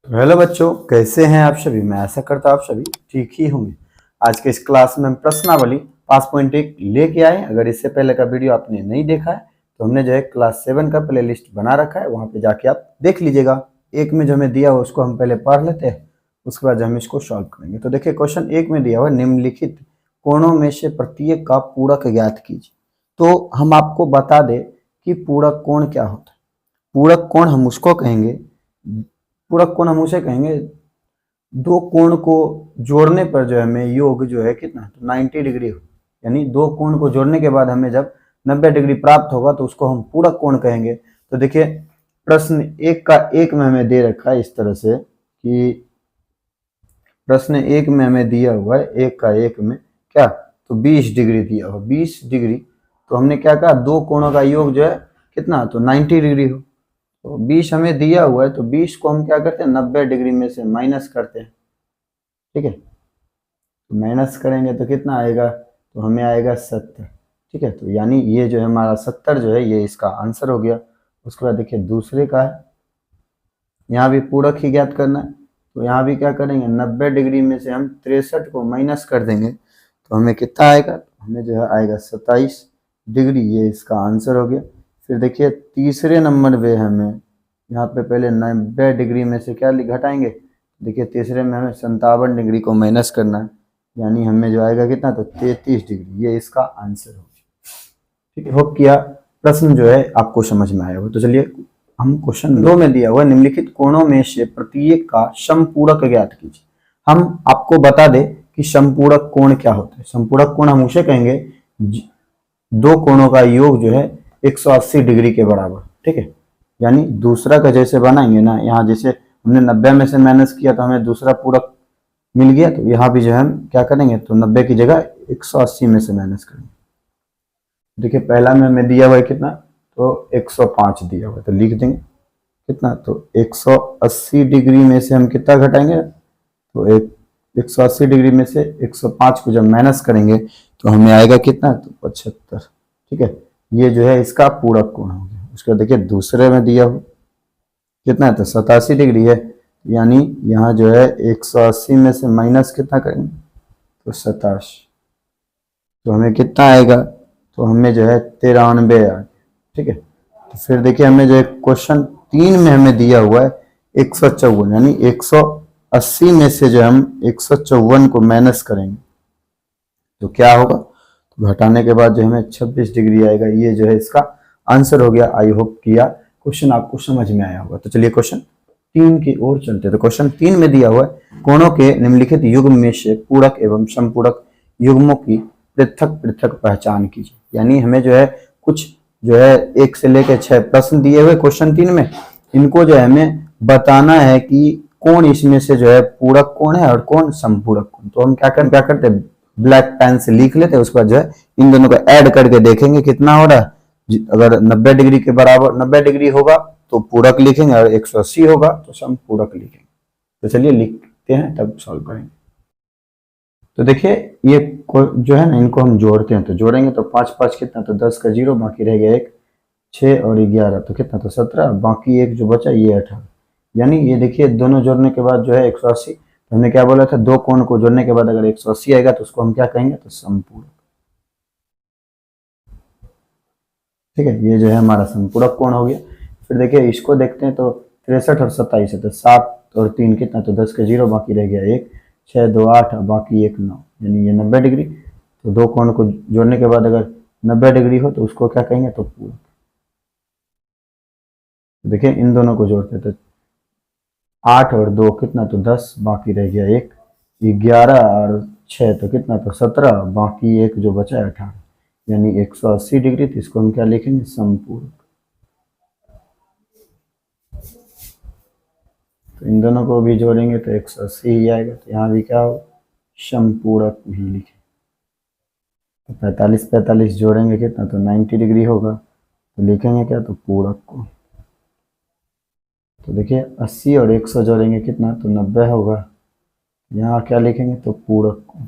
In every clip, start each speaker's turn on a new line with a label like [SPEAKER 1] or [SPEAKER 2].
[SPEAKER 1] तो हेलो बच्चों, कैसे हैं आप सभी। मैं आशा करता हूं आप सभी ठीक ही होंगे। आज के इस क्लास में हम प्रश्नावली 5.1 लेके आए। अगर इससे पहले का वीडियो आपने नहीं देखा है तो हमने जो है क्लास 7 का प्ले लिस्ट बना रखा है, वहां पे जाके आप देख लीजिएगा। एक में जो हमें दिया हुआ उसको हम पहले पढ़ लेते हैं, उसके बाद हम इसको सॉल्व करेंगे। तो देखिए, क्वेश्चन 1 में दिया हुआ निम्नलिखित कोणों में से प्रत्येक का पूरक ज्ञात कीजिए। तो हम आपको बता दें कि पूरक कोण क्या होता है। पूरक कोण हम उसको कहेंगे, पूरक कोण हम उसे कहेंगे दो कोण को जोड़ने पर जो है हमें योग जो है कितना, तो 90 डिग्री हो। यानी दो कोण को जोड़ने के बाद हमें जब 90 डिग्री प्राप्त होगा तो उसको हम पूरक कोण कहेंगे। तो देखिए, प्रश्न एक का एक में हमें दे रखा है इस तरह से कि प्रश्न एक में हमें दिया हुआ है एक का एक में क्या, तो 20 डिग्री दिया हुआ, 20 डिग्री। तो हमने क्या कहा, दो कोणों का योग जो है कितना, तो 90 डिग्री हो। तो 20 हमें दिया हुआ है, तो 20 को हम क्या करते हैं, 90 डिग्री में से माइनस करते हैं। ठीक है, तो माइनस करेंगे तो कितना आएगा, तो हमें आएगा 70। ठीक है, तो यानी ये जो है हमारा 70 जो है ये इसका आंसर हो गया। उसके बाद देखिए दूसरे का है, यहाँ भी पूरक ही ज्ञात करना है। तो यहाँ भी क्या करेंगे, 90 डिग्री में से हम 63 को माइनस कर देंगे तो हमें कितना आएगा, हमें जो है आएगा 27 डिग्री। ये इसका आंसर हो गया। फिर देखिए तीसरे नंबर पे हमें यहाँ पे पहले 90 डिग्री में से क्या घटाएंगे, देखिए तीसरे में हमें 57 डिग्री को माइनस करना है, यानी हमें जो आएगा कितना, तो 33 डिग्री। ये इसका आंसर हो गया। ठीक है, होप किया प्रश्न जो है आपको समझ में आया हो। तो चलिए हम क्वेश्चन 2 में दिया हुआ निम्नलिखित कोणों में से प्रत्येक का समपूरक ज्ञात कीजिए। हम आपको बता दें कि समपूरक कोण क्या होता है। समपूरक कोण हम उसे कहेंगे दो कोणों का योग जो है 180 डिग्री के बराबर। ठीक है, यानी दूसरा का जैसे बनाएंगे ना, यहाँ जैसे हमने 90 में से माइनस किया तो हमें दूसरा पूरक मिल गया, तो यहाँ भी जो है हम क्या करेंगे, तो 90 की जगह 180 में से माइनस करेंगे। देखिए पहला में हमें दिया हुआ है कितना, तो 105 दिया हुआ है, तो लिख देंगे कितना, तो 180 डिग्री में से हम कितना घटाएंगे, तो 180 डिग्री में से 105 को जब माइनस करेंगे तो हमें आएगा कितना, तो 75। ठीक है, ये जो है इसका पूरक कोण हो गया। उसके बाद देखिए दूसरे में दिया हुआ कितना है, तो 87 डिग्री है, यानी यहाँ जो है 180 में से माइनस कितना करेंगे, तो 27। तो हमें कितना आएगा, तो हमें जो है 93 आ गया। ठीक है, तो फिर देखिए हमें जो है क्वेश्चन 3 में हमें दिया हुआ है 154, यानी 180 में से जो हम 154 को माइनस करेंगे तो क्या होगा, तो घटाने के बाद जो हमें 26 डिग्री आएगा। ये जो है इसका आंसर हो गया। आई होप किया क्वेश्चन आपको समझ में आया होगा। तो चलिए क्वेश्चन 3 की ओर चलते हैं। तो क्वेश्चन 3 में दिया हुआ है कोणों के निम्नलिखित युग्म में से पूरक एवं समपूरक युग्मों की पृथक पृथक पहचान कीजिए। यानी हमें जो है कुछ जो है 1 से लेकर 6 प्रश्न दिए हुए क्वेश्चन 3 में, इनको जो है हमें बताना है कि कौन इसमें से जो है पूरक कौन है और कौन समपूरक कौन। तो हम क्या करते हैं, ब्लैक पेन से लिख लेते हैं, उसके बाद जो है इन दोनों को ऐड करके देखेंगे कितना हो रहा है। अगर 90 डिग्री के बराबर 90 डिग्री होगा तो पूरक लिखेंगे और 180 होगा तो समपूरक लिखेंगे। तो चलिए लिखते हैं तब सॉल्व करेंगे। तो देखिए ये जो है ना, इनको हम जोड़ते हैं। तो जोड़ेंगे तो 5 5 कितना, तो 10 का 0, बाकी रह गया 1, 6 और 11 तो कितना, तो 17, बाकी एक जो बचा ये 18। यानी ये देखिए दोनों जोड़ने के बाद जो है 180। तो हमने क्या बोला था, दो कोण को जोड़ने के बाद अगर 180 आएगा तो उसको हम क्या कहेंगे, तो समपूरक। ठीक है, ये जो है हमारा समपूरक कोण हो गया। फिर देखिए इसको देखते हैं, तो 63 और 27 है, तो 7 और 3 कितना, तो 10 का 0, बाकी रह गया 1, 6 2 8 बाकी 1 9, यानी ये 90 डिग्री। तो दो कोण को जोड़ने के बाद अगर 90 डिग्री हो तो उसको क्या कहेंगे, तो पूरक। देखिए इन दोनों को जोड़ते हैं, तो 8 और 2 कितना, तो 10, बाकी रह गया 1, 11 और 6 तो कितना, तो 17, बाकी एक जो बचा है 18, यानी 180 डिग्री। तो इसको हम क्या लिखेंगे, समपूरक। तो इन दोनों को भी जोड़ेंगे तो 180 ही आएगा। तो यहाँ भी क्या हो, समपूरक भी लिखे। तो 45 45 जोड़ेंगे कितना, तो 90 डिग्री होगा। तो लिखेंगे क्या, तो पूरक को। तो देखिए 80 और 100 जोड़ेंगे कितना, तो 90 होगा। यहाँ क्या लिखेंगे, तो पूरक को।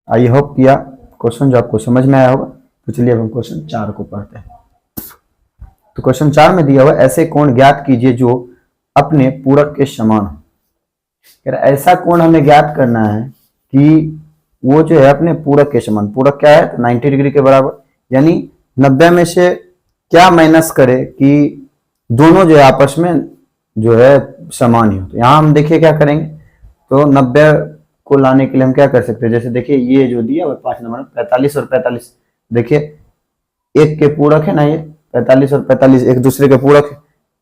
[SPEAKER 1] आई होप किया क्वेश्चन जो आपको समझ में आया होगा। तो चलिए अब हम क्वेश्चन 4 को पढ़ते हैं। तो क्वेश्चन 4 में दिया हुआ ऐसे कोण ज्ञात कीजिए जो अपने पूरक के समान हो। ऐसा कोण हमें ज्ञात करना है कि वो जो है अपने पूरक के समान, पूरक क्या है तो 90 डिग्री के बराबर, यानी 90 में से क्या माइनस करे कि दोनों जो है आपस में जो है समान ही हो। तो यहाँ हम देखिए क्या करेंगे, तो 90 को लाने के लिए हम क्या कर सकते हैं, जैसे देखिए ये जो दिया हुआ 5 नंबर 45 और 45, देखिए एक के पूरक है ना, ये 45 और 45 एक दूसरे के पूरक है,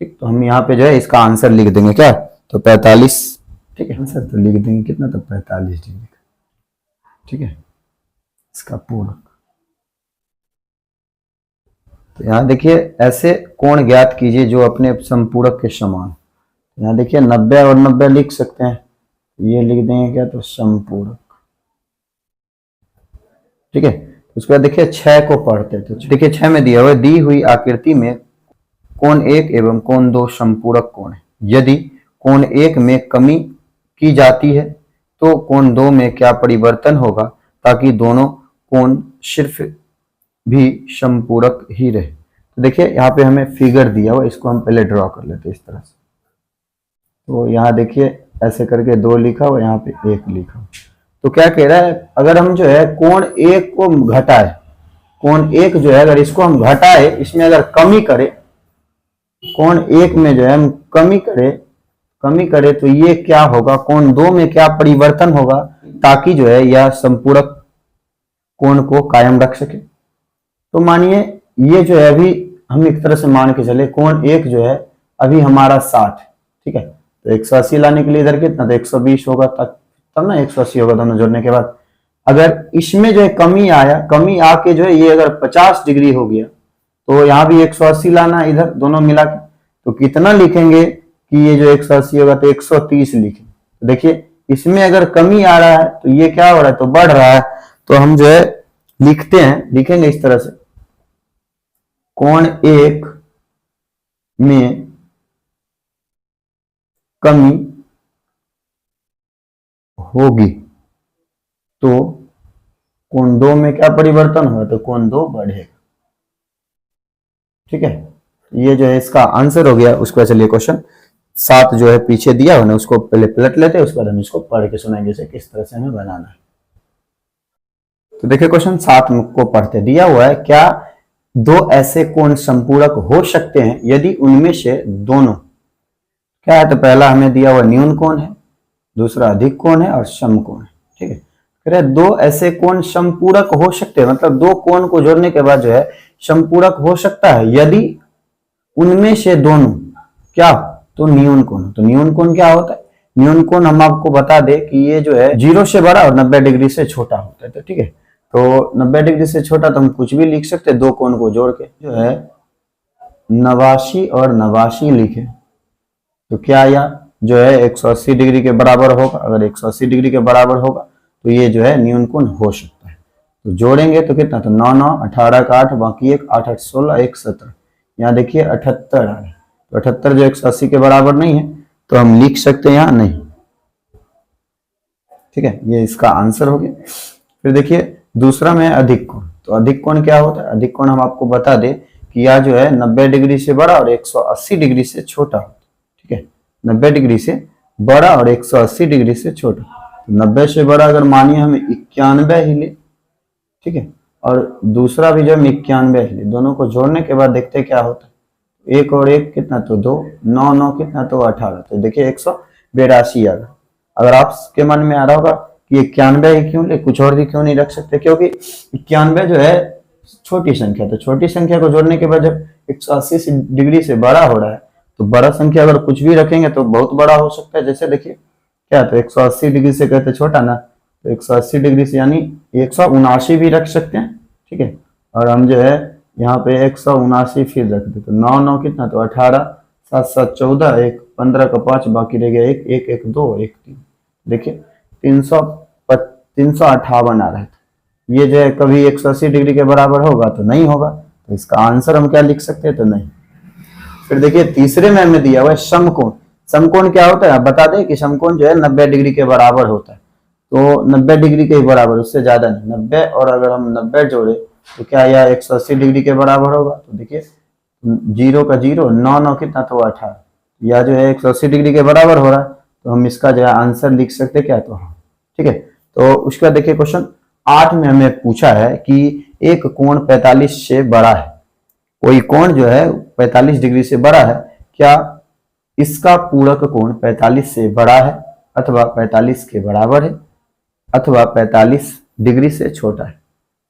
[SPEAKER 1] ठीक। तो हम यहाँ पे जो है इसका आंसर लिख देंगे क्या, तो 45, ठीक है, आंसर तो लिख देंगे कितना, तो 45 डिग्री, ठीक है, इसका पूरक। तो यहाँ देखिए ऐसे कोण ज्ञात कीजिए जो अपने समपूरक के समान। यहाँ देखिए 90 और 90 लिख सकते हैं, ये लिख देंगे क्या, तो समपूरक, ठीक है। उसके बाद देखिए 6 को पढ़ते हैं, तो देखिए 6 में दिया हुआ है दी हुई आकृति में कोण 1 एवं कोण 2 समपूरक कोण है। यदि कोण 1 में कमी की जाती है तो कोण 2 में क्या परिवर्तन होगा ताकि दोनों कोण सिर्फ भी समपूरक ही रहे। तो देखिए यहाँ पे हमें फिगर दिया हुआ, इसको हम पहले ड्रॉ कर लेते हैं इस तरह से। तो यहाँ देखिए ऐसे करके 2 लिखा हुआ, यहाँ पे 1 लिखा हुआ। तो क्या कह रहा है, अगर हम जो है कोण 1 को घटाए, कोण 1 जो है अगर इसको हम घटाए, इसमें अगर कमी करे, कोण 1 में जो है हम कमी करे तो ये क्या होगा, कोण 2 में क्या परिवर्तन होगा ताकि जो है यह संपूरक कोण को कायम रख सके। तो मानिए ये जो है अभी हम एक तरह से मान के चले, कोण 1 जो है अभी हमारा 60, ठीक है, तो 180 लाने के लिए इधर कितना, तो 120 होगा, तब ना 180 होगा दोनों जोड़ने के बाद। अगर इसमें जो है कमी आया, कमी आके जो है ये अगर 50 डिग्री हो गया, तो यहाँ भी 180 लाना इधर दोनों मिला के, तो कितना लिखेंगे कि ये जो 180 होगा तो 130 लिखेंगे। तो देखिए इसमें अगर कमी आ रहा है तो ये क्या हो रहा है, तो बढ़ रहा है। तो हम जो है लिखेंगे इस तरह से, कोण 1 में कमी होगी तो कोण 2 में क्या परिवर्तन होगा, तो कोण 2 बढ़ेगा, ठीक है। ये जो है इसका आंसर हो गया। उसके बाद चलिए क्वेश्चन 7 जो है पीछे दिया हुआ ना, उसको पहले पलट लेते हैं, उसके बाद हम इसको पढ़ के सुनाएंगे जैसे किस तरह से हमें बनाना है। तो देखिए क्वेश्चन 7 को पढ़ते, दिया हुआ है क्या 2 ऐसे कोण संपूरक हो सकते हैं यदि उनमें से दोनों क्या है, तो पहला हमें दिया हुआ न्यून कोण है, दूसरा अधिक कोण है और सम कोण है, ठीक है। कह 2 ऐसे कोण संपूरक हो सकते हैं, मतलब 2 कोण को जोड़ने के बाद जो है संपूरक हो सकता है यदि उनमें से दोनों क्या, तो न्यून कोण। तो न्यून कोण क्या होता है, न्यून कोण हम आपको बता दे कि ये जो है 0 से बड़ा और 90 डिग्री से छोटा होता है, तो ठीक है। तो 90 डिग्री से छोटा तो हम कुछ भी लिख सकते हैं, 2 कोण को जोड़ के जो है 89 और 89 लिखे, तो क्या या जो है 180 डिग्री के बराबर होगा। अगर 180 डिग्री के बराबर होगा तो ये जो है न्यून कोण हो सकता है। तो जोड़ेंगे तो कितना, तो 9 9 18 का 8 बाकी 1 8 8 16 1 17, यहाँ देखिए 78 आ रहा है। तो 78 जो 180 के बराबर नहीं है तो हम लिख सकते हैं यहाँ नहीं, ठीक है, ये इसका आंसर हो गया। फिर देखिए दूसरा में अधिक कोण। तो अधिक कोण क्या होता है, अधिक कोण हम आपको बता दें कि यह जो है 90 डिग्री से बड़ा और 180 डिग्री से छोटा होता है, ठीक है। 90 डिग्री से बड़ा और 180 डिग्री से छोटा। तो 90 से बड़ा अगर मानिए हम 91 ही ले, ठीक है, और दूसरा भी जो हम 91 ही ले, दोनों को जोड़ने के बाद देखते क्या होता है, 1 और 1 कितना, तो 2, 9 9 कितना, तो 18। तो देखिए 182 आ गया। अगर आपके मन में आ रहा होगा कि 91 ही क्यों ले, कुछ और भी क्यों नहीं रख सकते, क्योंकि 91 जो है छोटी संख्या, तो छोटी संख्या को जोड़ने के बाद जब 180 डिग्री से बड़ा हो रहा है तो बड़ा संख्या अगर कुछ भी रखेंगे तो बहुत बड़ा हो सकता है। जैसे देखिए क्या, तो 180 डिग्री से कहते छोटा ना, तो 180 डिग्री से यानी 179 भी रख सकते हैं, ठीक है। और हम जो है यहाँ पे 179 फिर रख देते, तो 9 9 कितना, तो 18 7 7 14 1 15 का 5 बाकी रह गया 1 1 1 2 1 3, देखिए 358 आ रहा है। ये जो है कभी 180 डिग्री के बराबर होगा तो नहीं होगा, तो इसका आंसर हम क्या लिख सकते हैं, तो नहीं। फिर देखिए तीसरे में हमें दिया हुआ है समकोण। समकोण क्या होता है, आप बता दें कि समकोण जो है 90 डिग्री के बराबर होता है। तो 90 डिग्री के बराबर, उससे ज्यादा नहीं, 90 और अगर हम 90 जोड़े तो क्या यह 180 डिग्री के बराबर होगा। तो देखिए जीरो का जीरो, 9 कितना तो 18, या जो है 180 डिग्री के बराबर हो रहा है, तो हम इसका जो है आंसर लिख सकते क्या, तो हाँ ठीक है। तो उसका देखिए क्वेश्चन 8 में हमें पूछा है कि एक कोण 45 से बड़ा है, कोई कोण जो है 45 डिग्री से बड़ा है, क्या इसका पूरक कोण 45 से बड़ा है अथवा 45 के बराबर है अथवा 45 डिग्री से छोटा है।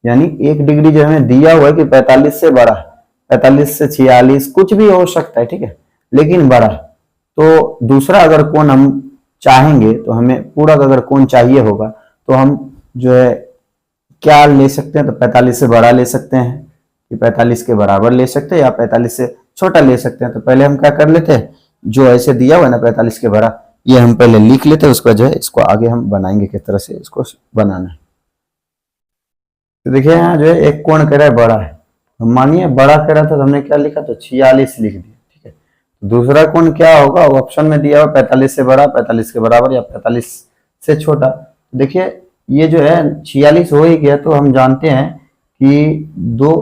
[SPEAKER 1] यानी 1 डिग्री जो हमें दिया हुआ है कि 45 से बड़ा है, 45 से 46 कुछ भी हो सकता है, ठीक है, लेकिन बड़ा है। तो दूसरा अगर कोण हम चाहेंगे, तो हमें पूरक अगर कोण चाहिए होगा, तो हम जो है क्या ले सकते हैं, तो 45 से बड़ा ले सकते हैं, कि 45 के बराबर ले सकते हैं, या 45 से छोटा ले सकते हैं। तो पहले हम क्या कर लेते हैं, जो ऐसे दिया हुआ है ना 45 के बड़ा, ये हम पहले लिख लेते हैं, उसका जो है इसको आगे हम बनाएंगे किस तरह से इसको बनाना है। तो देखिए यहाँ जो है एक कोण कह रहा है बड़ा है, हम मानिए बड़ा कह रहा था, तो हमने क्या लिखा, तो 46 लिख दिया, ठीक है। तो दूसरा कोण क्या होगा, वो ऑप्शन में दिया हुआ 45 से बड़ा, 45 के बराबर या 45 से छोटा। देखिए ये जो है 46 हो ही गया, तो हम जानते हैं कि दो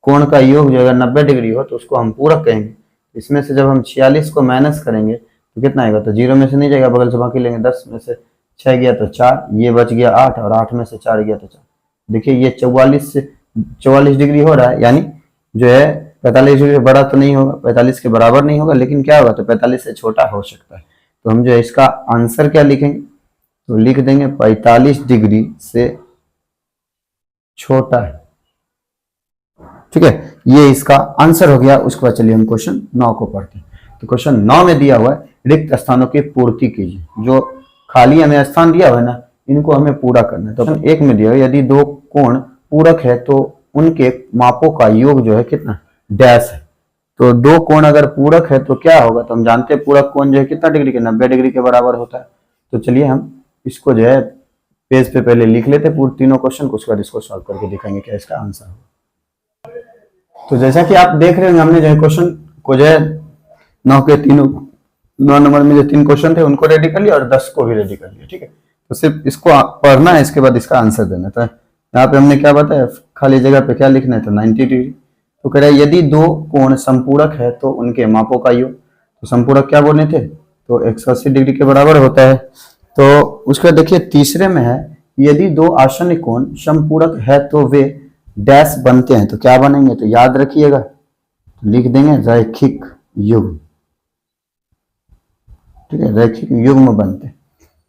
[SPEAKER 1] कोण का योग जो अगर 90 डिग्री हो तो उसको हम पूरक कहेंगे। इसमें से जब हम 46 को माइनस करेंगे तो कितना आएगा, तो जीरो में से नहीं जाएगा, बगल से बाकी लेंगे, 10 में से 6 गया तो 4, ये बच गया 8, और 8 में से 4 गया तो 4। देखिए ये 44 डिग्री हो रहा है, यानी जो है 45 डिग्री से बड़ा तो नहीं होगा, 45 के बराबर नहीं होगा, लेकिन क्या होगा, तो 45 से छोटा हो सकता है। तो हम जो है इसका आंसर क्या लिखेंगे, तो लिख देंगे 45 डिग्री से छोटा है, ठीक है। ये इसका आंसर हो गया। उसके बाद चलिए हम क्वेश्चन 9 को पढ़ते हैं। तो क्वेश्चन 9 में दिया हुआ है रिक्त स्थानों की पूर्ति कीजिए। जो खाली हमें स्थान दिया हुआ है ना, इनको हमें पूरा करना है। तो एक में दिया हुआ यदि दो कोण पूरक है तो उनके मापों का योग जो है कितना, डैश है। तो दो कोण अगर पूरक है तो क्या होगा, तो हम जानते हैं पूरक कोण जो है कितना डिग्री के, 90 डिग्री के बराबर होता है। तो चलिए हम इसको जो है पेज पे पहले लिख लेते हैं पूरे तीनों क्वेश्चन को, उसके बाद इसको सॉल्व करके दिखाएंगे क्या इसका आंसर होगा। तो जैसा कि आप देख रहे हैं, हमने जो है क्वेश्चन को जो है 9 नंबर में जो 3 क्वेश्चन थे उनको रेडी कर लिया और 10 को भी रेडी कर लिया, ठीक है। तो सिर्फ इसको पढ़ना है, इसके बाद इसका आंसर देना है। तो यहाँ पे हमने क्या बताया, खाली जगह पे क्या लिखना है, तो 90 डिग्री। तो कह रहा है यदि दो कोण संपूरक है तो उनके मापों का योग, तो संपूरक क्या बोले थे, तो 180 डिग्री के बराबर होता है। तो उसका देखिए तीसरे में है यदि दो आसन्न कोण संपूरक है तो वे डैश बनते हैं। तो क्या बनेंगे, तो याद रखिएगा, तो लिख देंगे रैखिक युग्म, ठीक है, रैखिक युग्म बनते हैं।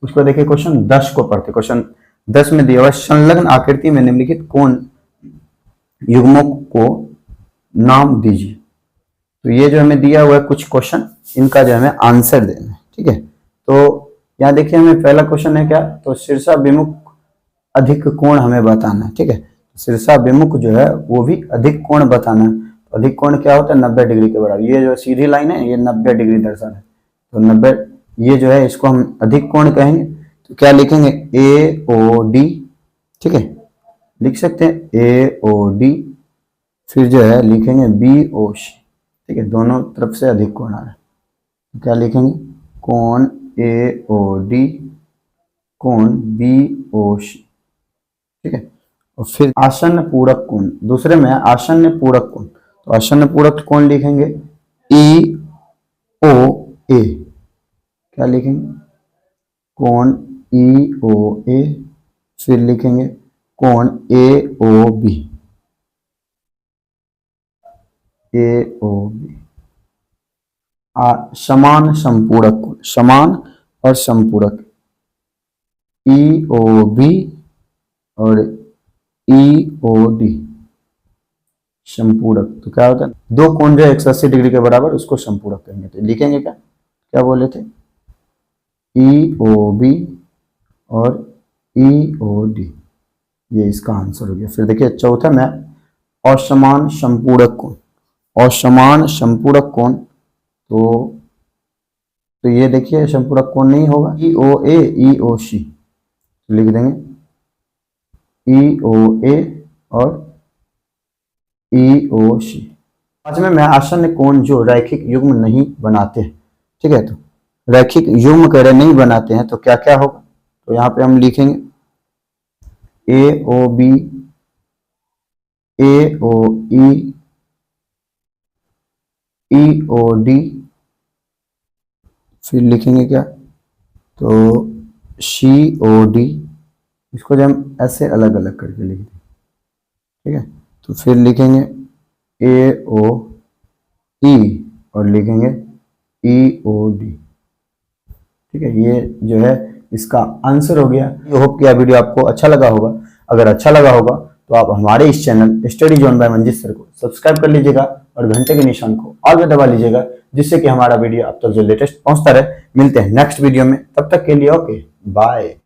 [SPEAKER 1] उसको देखिए क्वेश्चन 10 को पढ़ते। क्वेश्चन 10 में दिया हुआ संलग्न आकृति में निम्नलिखित कोण युग्मों को नाम दीजिए। तो ये जो हमें दिया हुआ है कुछ क्वेश्चन, इनका जो हमें आंसर देना है, ठीक है। तो यहाँ देखिए हमें पहला क्वेश्चन है क्या, तो शीर्षाभिमुख अधिक कोण हमें बताना है, ठीक है। शीर्षाभिमुख जो है वो भी अधिक कोण बताना है। तो अधिक कोण क्या होता है, 90 डिग्री के बराबर। ये जो सीधी लाइन है ये 90 डिग्री दर्शन है, तो 90 ये जो है इसको हम अधिक कोण कहेंगे। तो क्या लिखेंगे, ए ओ डी, ठीक है, लिख सकते हैं ए ओ डी, फिर जो है लिखेंगे बी ओ सी, ठीक है, दोनों तरफ से अधिक कोण आ रहा है। तो क्या लिखेंगे, कोण ए ओ डी, कोण बी ओ सी, ठीक है। और फिर आसन्न पूरक कोण, दूसरे में आसन्न पूरक कोण, तो आसन्न पूरक कोण लिखेंगे ई ओ ए, क्या लिखेंगे, कोण ई ओ ए, फिर लिखेंगे कोण ए ओ बी, ए ओ बी। समान संपूरक कोण, समान और संपूरक ई ओ बी और ई ओ डी संपूरक। तो क्या होता है, दो कोण जो 180 डिग्री के बराबर, उसको संपूरक कहेंगे। तो लिखेंगे क्या, क्या बोले थे, ई ओ बी और ई ओ डी, ये इसका आंसर हो गया। फिर देखिए चौथा में असमान संपूरक कोण, असमान संपूरक कोण, तो ये देखिए संपूरक कोण नहीं होगा, ई ओ ए ई ओ सी, तो लिख देंगे ई ओ ए और ई ओ सी। पांचवें में आसन्न कोण जो रैखिक युग्म नहीं बनाते हैं, ठीक है। तो रैखिक युग्म कह रहे नहीं बनाते हैं, तो क्या क्या होगा, तो यहाँ पे हम लिखेंगे ए ओ बी, ए ओ ई, EOD, फिर लिखेंगे क्या, तो COD, इसको जब हम ऐसे अलग अलग करके लिख दें, ठीक है, तो फिर लिखेंगे AOE और लिखेंगे EOD, ठीक है। ये जो है इसका आंसर हो गया। आई होप कि यह वीडियो आपको अच्छा लगा होगा। अगर अच्छा लगा होगा तो आप हमारे इस channel study zone by Manjeet sir को सब्सक्राइब कर लीजिएगा और घंटे के निशान को ऑल में दबा लीजिएगा, जिससे कि हमारा वीडियो अब तक जो लेटेस्ट पहुंचता रहे। मिलते हैं नेक्स्ट वीडियो में, तब तक के लिए ओके बाय।